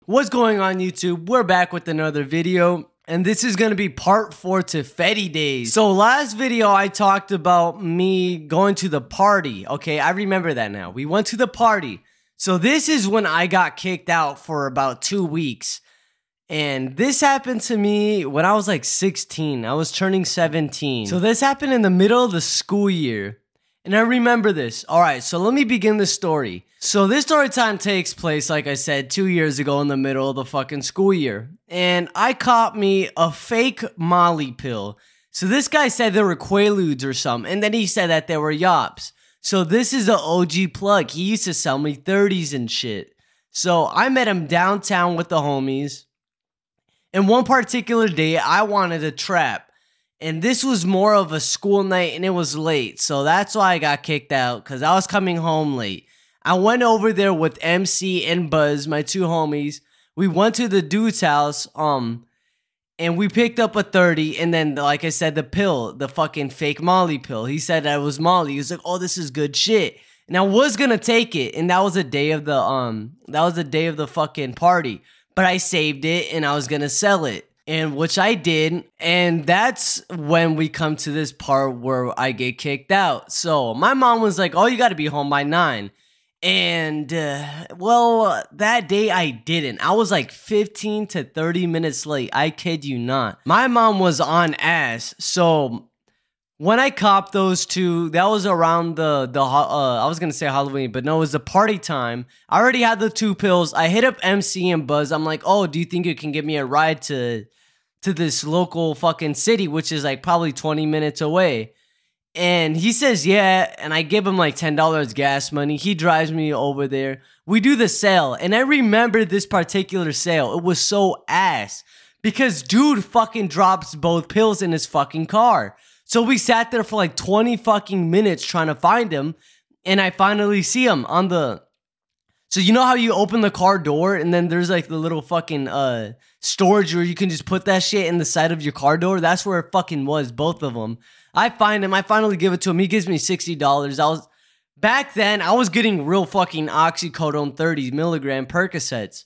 What's going on, YouTube? We're back with another video, and this is going to be part 4 to Fetty Dayz. So last video I talked about me going to the party. Okay, I remember that now. We went to the party. So this is when I got kicked out for about 2 weeks. And this happened to me when I was like 16. I was turning 17. So this happened in the middle of the school year. And I remember this. Alright, so let me begin the story. So this story time takes place, like I said, 2 years ago in the middle of the fucking school year. And I caught me a fake Molly pill. So this guy said they were Quaaludes or something. And then he said that they were Yops. So this is the OG plug. He used to sell me 30s and shit. So I met him downtown with the homies. And one particular day, I wanted a trap. And this was more of a school night and it was late. So that's why I got kicked out, because I was coming home late. I went over there with MC and Buzz, my two homies. We went to the dude's house, and we picked up a 30, and then, like I said, the pill, the fucking fake Molly pill. He said that it was Molly. He was like, "Oh, this is good shit." And I was gonna take it, and that was the day of the fucking party. But I saved it, and I was gonna sell it. And which I did, and that's when we come to this part where I get kicked out. So my mom was like, "Oh, you got to be home by 9." And well, that day I didn't. I was like 15 to 30 minutes late. I kid you not. My mom was on ass. So when I copped those two, that was around I was gonna say Halloween, but no, it was the party time. I already had the 2 pills. I hit up MC and Buzz. I'm like, "Oh, do you think you can give me a ride to this local fucking city, which is like probably 20 minutes away?" And he says, "Yeah." And I give him like $10 gas money. He drives me over there. We do the sale. And I remember this particular sale. It was so ass because dude fucking drops both pills in his fucking car. So we sat there for like 20 fucking minutes trying to find him. And I finally see him on the... So you know how you open the car door and then there's like the little fucking storage where you can just put that shit in the side of your car door? That's where it fucking was, both of them. I find him. I finally give it to him. He gives me $60. Back then, I was getting real fucking oxycodone 30 milligram Percocets,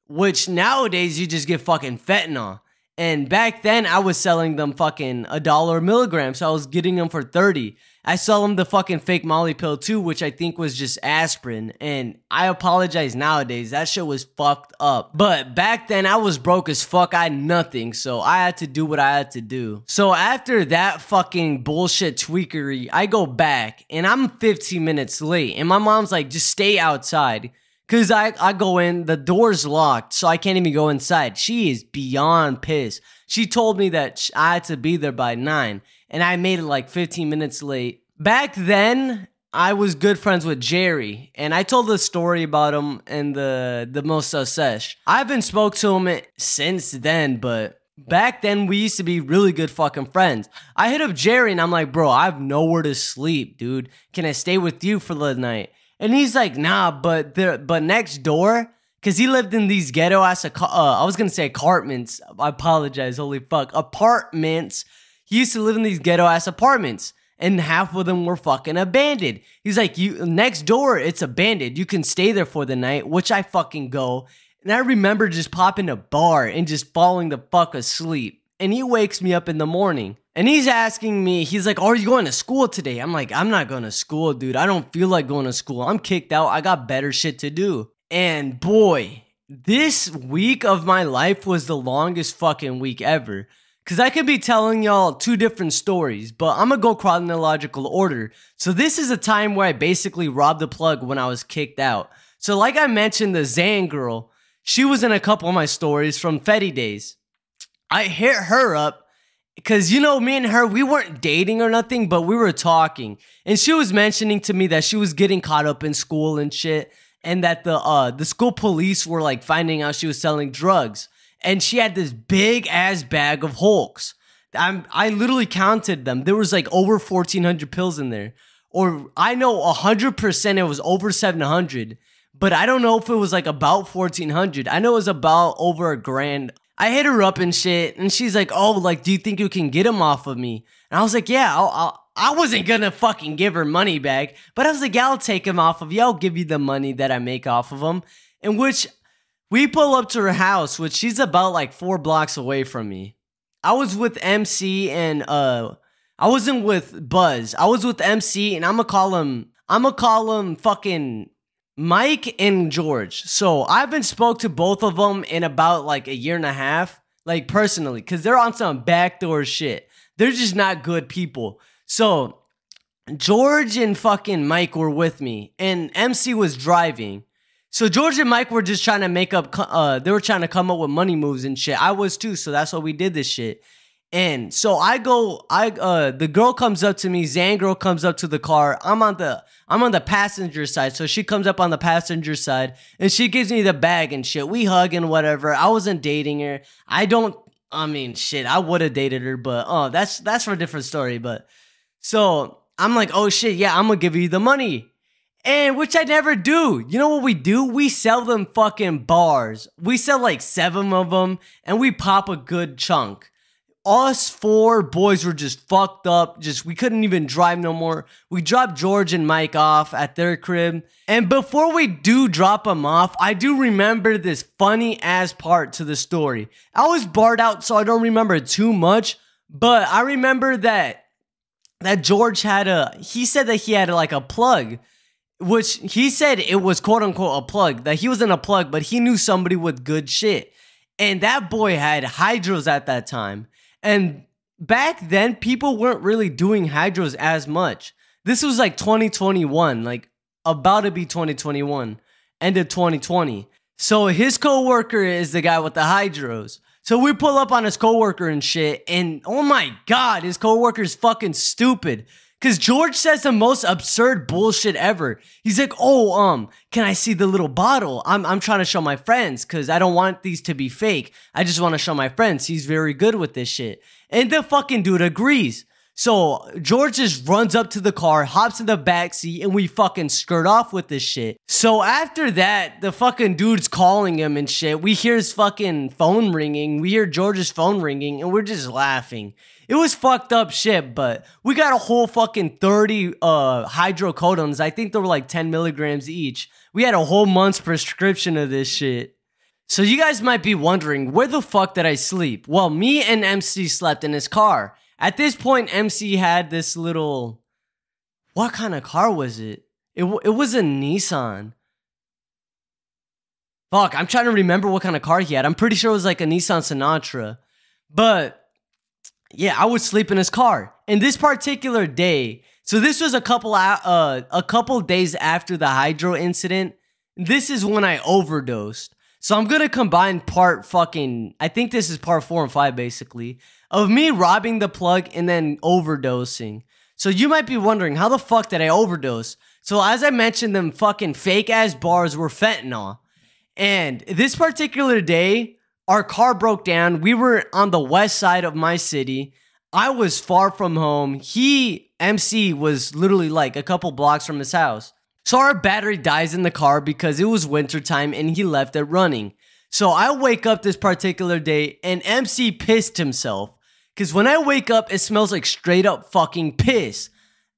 which nowadays you just get fucking fentanyl. And back then, I was selling them fucking $1 a milligram, so I was getting them for 30. I sell them the fucking fake Molly pill too, which I think was just aspirin. And I apologize nowadays, that shit was fucked up. But back then, I was broke as fuck. I had nothing, so I had to do what I had to do. So after that fucking bullshit tweakery, I go back, and I'm 15 minutes late. And my mom's like, "Just stay outside." Because I go in, the door's locked, so I can't even go inside. She is beyond pissed. She told me that I had to be there by 9, and I made it like 15 minutes late. Back then, I was good friends with Jerry, and I told the story about him in the most sesh. I haven't spoke to him since then, but back then, we used to be really good fucking friends. I hit up Jerry, and I'm like, "Bro, I have nowhere to sleep, dude. Can I stay with you for the night?" And he's like, "Nah, but next door," because he lived in these ghetto ass, I was gonna say apartments. I apologize, holy fuck, apartments. He used to live in these ghetto ass apartments, and half of them were fucking abandoned. He's like, next door, it's abandoned. You can stay there for the night," which I fucking go. And I remember just popping a bar and just falling the fuck asleep. And he wakes me up in the morning. And he's asking me, he's like, "Are you going to school today?" I'm like, "I'm not going to school, dude. I don't feel like going to school. I'm kicked out. I got better shit to do." And boy, this week of my life was the longest fucking week ever. Because I could be telling y'all 2 different stories, but I'm going to go chronological order. So this is a time where I basically robbed the plug when I was kicked out. So like I mentioned, the Zan girl, she was in a couple of my stories from Fetty Dayz. I hit her up. Because, you know, me and her, we weren't dating or nothing, but we were talking. And she was mentioning to me that she was getting caught up in school and shit. And that the school police were, like, finding out she was selling drugs. And she had this big-ass bag of Hulks. I literally counted them. There was, like, over 1,400 pills in there. Or I know 100% it was over 700. But I don't know if it was, like, about 1,400. I know it was about over $1,000. I hit her up and shit, and she's like, "Oh, like, do you think you can get him off of me?" And I was like, "Yeah, I wasn't gonna fucking give her money back, but I was like, yeah, I'll take him off of you. I'll give you the money that I make off of him." In which We pull up to her house, which she's about like 4 blocks away from me. I was with MC and I wasn't with Buzz. I was with MC and I'm gonna call him fucking Mike and George. So I've been spoke to both of them in about like a year and a half, like personally, because they're on some backdoor shit. They're just not good people. So George and fucking Mike were with me and MC was driving. So George and Mike were just trying to make up, they were trying to come up with money moves and shit. I was too, so that's why we did this shit. And so the girl comes up to me, Zan girl comes up to the car. I'm on the passenger side, so she comes up on the passenger side and she gives me the bag and shit. We hug and whatever. I wasn't dating her. I mean, shit, I would have dated her, but that's for a different story. But so I'm like, oh shit, yeah, I'm gonna give you the money. And which I never do. You know what we do? We sell them fucking bars. We sell like 7 of them and we pop a good chunk. Us 4 boys were just fucked up. We couldn't even drive no more. We dropped George and Mike off at their crib. And before we do drop them off, I do remember this funny ass part to the story. I was barred out, so I don't remember too much. But I remember that George he said that he had like a plug. Which he said it was quote unquote a plug. That he wasn't a plug, but he knew somebody with good shit. And that boy had hydros at that time. And back then, people weren't really doing hydros as much. This was like 2021, like about to be 2021, end of 2020. So his coworker is the guy with the hydros. So we pull up on his coworker and shit. And oh my God, his coworker's fucking stupid. Because George says the most absurd bullshit ever. He's like, oh, can I see the little bottle? I'm trying to show my friends because I don't want these to be fake. I just want to show my friends. He's very good with this shit. And the fucking dude agrees. So George just runs up to the car, hops in the backseat, and we fucking skirt off with this shit. So after that, the fucking dude's calling him and shit. We hear his fucking phone ringing. We hear George's phone ringing, and we're just laughing. It was fucked up shit, but we got a whole fucking 30 hydrocodones. I think they were like 10 milligrams each. We had a whole month's prescription of this shit. So you guys might be wondering, where the fuck did I sleep? Well, me and MC slept in his car. At this point, MC had this little... What kind of car was it? It was a Nissan. Fuck, I'm trying to remember what kind of car he had. I'm pretty sure it was like a Nissan Sentra. But... yeah, I would sleep in his car. And this particular day, so this was a couple days after the hydro incident. This is when I overdosed. So I'm gonna combine I think this is part 4 and 5 basically, of me robbing the plug and then overdosing. So you might be wondering, how the fuck did I overdose? So as I mentioned, them fucking fake ass bars were fentanyl. And this particular day, our car broke down. We were on the west side of my city. I was far from home. MC, was literally like a couple blocks from his house. So our battery dies in the car because it was wintertime and he left it running. So I wake up this particular day and MC pissed himself. Because when I wake up, it smells like straight up fucking piss.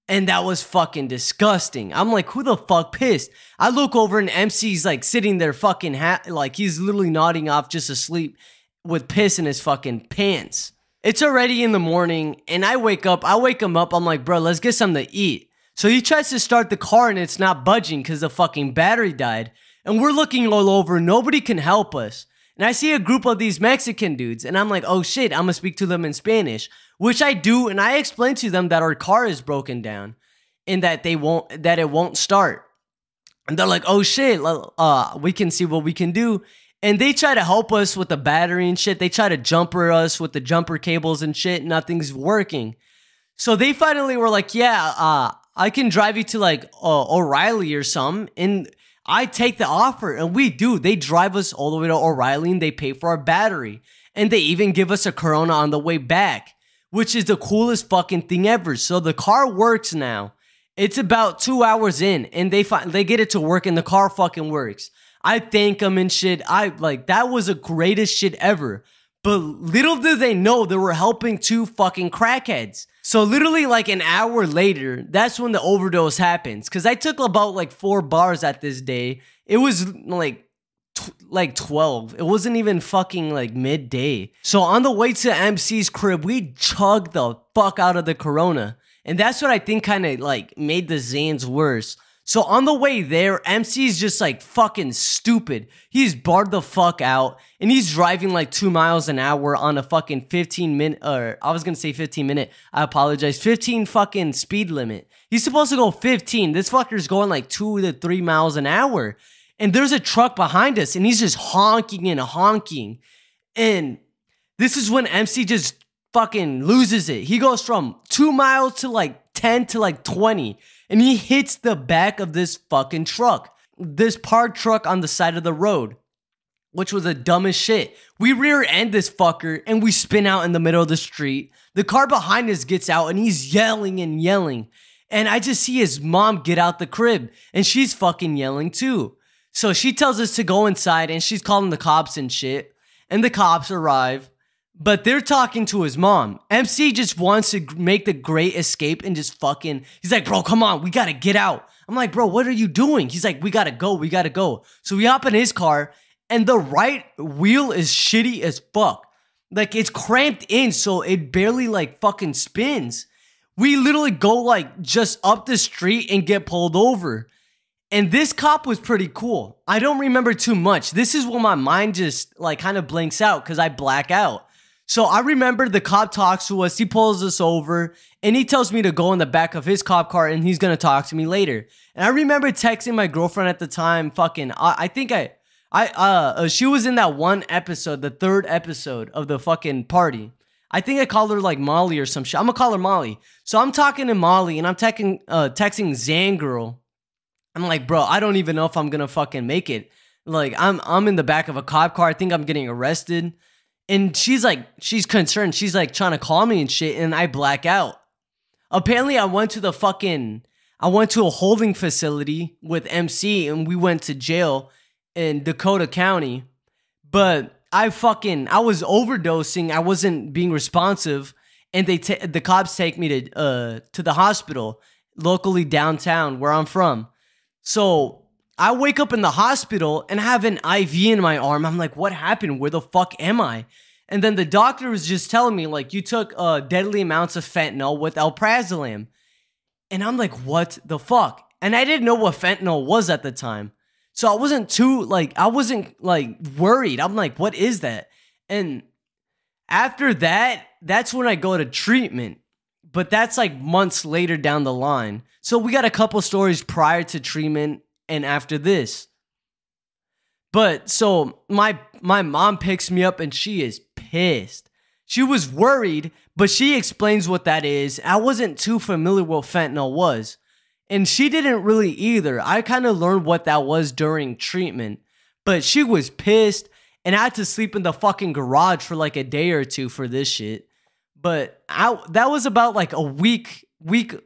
And that was fucking disgusting. I'm like, who the fuck pissed? I look over and MC's like sitting there fucking like he's literally nodding off just asleep with piss in his fucking pants. It's already in the morning and I wake him up. I'm like, bro, let's get something to eat. So he tries to start the car and it's not budging because the fucking battery died. And we're looking all over. Nobody can help us. And I see a group of these Mexican dudes and I'm like, oh shit, I'm gonna speak to them in Spanish. Which I do, and I explain to them that our car is broken down and that it won't start. And they're like, oh shit, we can see what we can do. And they try to help us with the battery and shit. They try to jumper us with the jumper cables and shit. Nothing's working. So they finally were like, yeah, I can drive you to like O'Reilly or something. And I take the offer and we do. They drive us all the way to O'Reilly and they pay for our battery. And they even give us a Corona on the way back, which is the coolest fucking thing ever. So the car works now. It's about 2 hours in and they get it to work and the car fucking works. I thank them and shit. That was the greatest shit ever. But little do they know they were helping 2 fucking crackheads. So literally like an hour later, that's when the overdose happens. Cause I took about like 4 bars at this day. It was like like 12. It wasn't even fucking like midday. So on the way to MC's crib, we chugged the fuck out of the Corona. And that's what I think kind of like made the Zans worse. So on the way there, MC's just like fucking stupid. He's barred the fuck out and he's driving like 2 miles an hour on a fucking 15-minute, or I was gonna say 15-minute, I apologize, 15 fucking speed limit. He's supposed to go 15. This fucker's going like 2 to 3 miles an hour. And there's a truck behind us and he's just honking and honking. And this is when MC just fucking loses it. He goes from 2 miles to like 10 to like 20. And he hits the back of this fucking truck. This parked truck on the side of the road. Which was the dumbest shit. We rear end this fucker and we spin out in the middle of the street. The car behind us gets out and he's yelling and yelling. And I just see his mom get out the crib. And she's fucking yelling too. So she tells us to go inside and she's calling the cops and shit. And the cops arrive. But they're talking to his mom. MC just wants to make the great escape and just fucking... He's like, bro, come on, we gotta get out. I'm like, bro, what are you doing? He's like, we gotta go, we gotta go. So we hop in his car and the right wheel is shitty as fuck. Like, it's cramped in so it barely like fucking spins. We literally go like just up the street and get pulled over. And this cop was pretty cool. I don't remember too much. This is when my mind just like kind of blanks out because I black out. So I remember the cop talks to us, he pulls us over, and he tells me to go in the back of his cop car and he's gonna talk to me later. And I remember texting my girlfriend at the time, fucking, she was in that one episode, the 3rd episode of the fucking party. I think I called her like Molly or some shit. I'm gonna call her Molly. So I'm talking to Molly and I'm texting Zan girl. I'm like, bro, I don't even know if I'm gonna fucking make it. Like, I'm in the back of a cop car. I think I'm getting arrested. And she's like, she's concerned. She's like trying to call me and shit. And I black out. Apparently, I went to a holding facility with MC and we went to jail in Dakota County. But I was overdosing. I wasn't being responsive. And the cops take me to the hospital locally downtown where I'm from. So I wake up in the hospital and I have an IV in my arm. I'm like, what happened? Where the fuck am I? And then the doctor was just telling me, like, you took deadly amounts of fentanyl with alprazolam. And I'm like, what the fuck? And I didn't know what fentanyl was at the time. So I wasn't worried. I'm like, what is that? And after that, that's when I go to treatment. But that's like months later down the line. So we got a couple stories prior to treatment and after this. But so my mom picks me up and she is pissed. She was worried, but she explains what that is. I wasn't too familiar with what fentanyl was. And she didn't really either. I kind of learned what that was during treatment. But she was pissed and I had to sleep in the fucking garage for like a day or two for this shit. But that was about like a week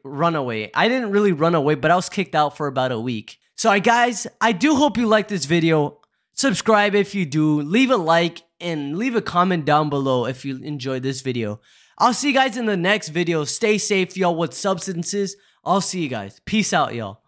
runaway. I didn't really run away, but I was kicked out for about a week. So guys, I do hope you like this video. Subscribe if you do. Leave a like and leave a comment down below if you enjoyed this video. I'll see you guys in the next video. Stay safe, y'all, with substances. I'll see you guys. Peace out, y'all.